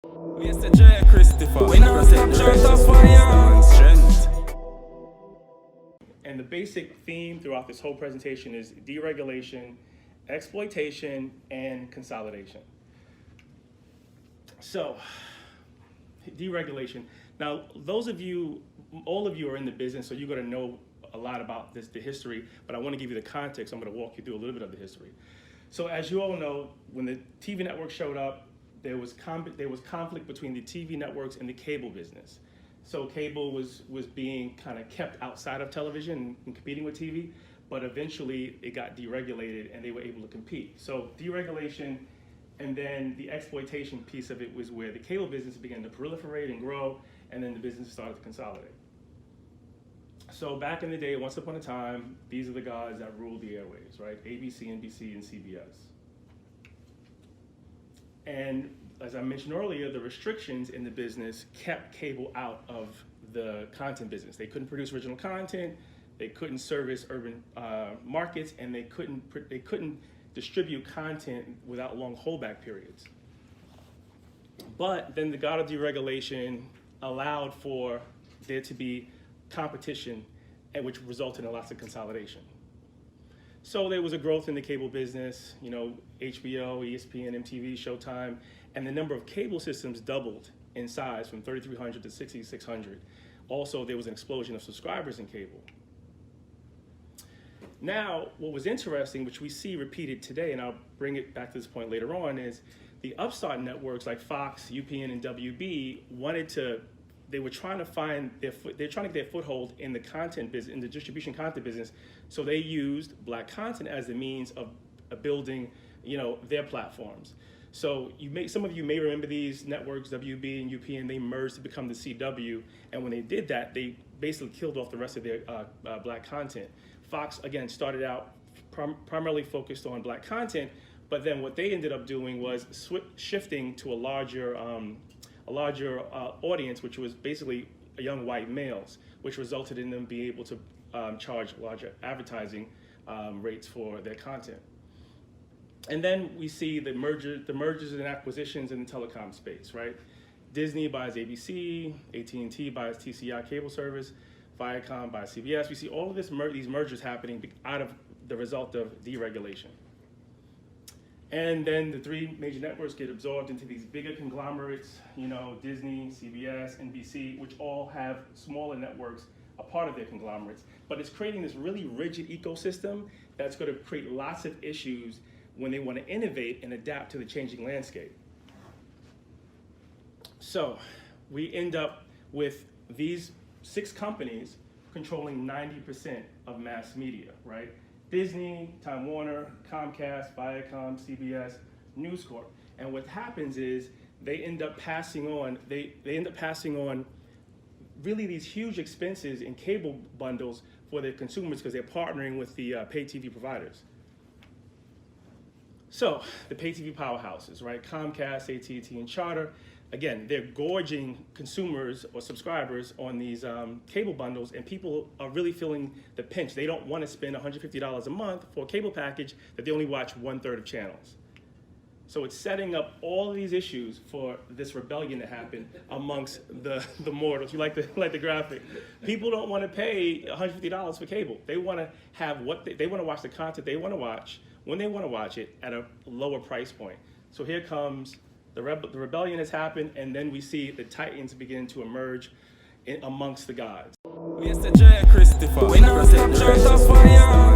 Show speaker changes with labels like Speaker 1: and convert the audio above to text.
Speaker 1: Mr. J. Christopher, we never take church off fire. Strength.
Speaker 2: And the basic theme throughout this whole presentation is deregulation, exploitation, and consolidation. So, deregulation. Now, those of you, all of you are in the business, so you're going to know a lot about the history, but I want to give you the context. I'm going to walk you through a little bit of the history. So as you all know, when the TV network showed up, there was conflict between the TV networks and the cable business. So cable was being kind of kept outside of television and competing with TV, but eventually it got deregulated and they were able to compete. So deregulation and then the exploitation piece of it was where the cable business began to proliferate and grow, and then the business started to consolidate. So back in the day, once upon a time, these are the guys that ruled the airwaves, right? ABC, NBC, and CBS. And as I mentioned earlier, the restrictions in the business kept cable out of the content business. They couldn't produce original content, they couldn't service urban markets, and they couldn't distribute content without long holdback periods. But then the God of deregulation allowed for there to be competition, and which resulted in lots of consolidation. So there was a growth in the cable business, you know, HBO, ESPN, MTV, Showtime, and the number of cable systems doubled in size from 3,300 to 6,600. Also, there was an explosion of subscribers in cable. Now, what was interesting, which we see repeated today, and I'll bring it back to this point later on, is the upstart networks like Fox, UPN, and WB they were trying to find they're trying to get their foothold in the content business, in the distribution content business. So they used black content as the means of building, you know, their platforms. So some of you may remember these networks, WB and UPN, they merged to become the CW. And when they did that, they basically killed off the rest of their black content. Fox, again, started out primarily focused on black content, but then what they ended up doing was shifting to a larger audience, which was basically young white males, which resulted in them being able to charge larger advertising rates for their content. And then we see the mergers and acquisitions in the telecom space, right? Disney buys ABC, AT&T buys TCI cable service, Viacom buys CBS. We see all of these mergers happening out of the result of deregulation. And then the three major networks get absorbed into these bigger conglomerates, you know, Disney, CBS, NBC, which all have smaller networks, a part of their conglomerates. But it's creating this really rigid ecosystem that's going to create lots of issues when they want to innovate and adapt to the changing landscape. So we end up with these 6 companies controlling 90% of mass media, right? Disney, Time Warner, Comcast, Viacom, CBS, News Corp. And what happens is they end up passing on really these huge expenses in cable bundles for their consumers because they're partnering with the pay TV providers. So the pay TV powerhouses, right? Comcast, AT&T, and Charter. Again, they're gorging consumers or subscribers on these cable bundles, and people are really feeling the pinch. They don't want to spend $150 a month for a cable package that they only watch 1/3 of channels. So it's setting up all of these issues for this rebellion to happen amongst the mortals. You like the graphic. People don't want to pay $150 for cable. They want to have they want to watch the content they want to watch when they want to watch it at a lower price point. So here comes the rebellion has happened, and then we see the titans begin to emerge amongst the gods.
Speaker 1: Mr. J. Christopher, we never take church off fire.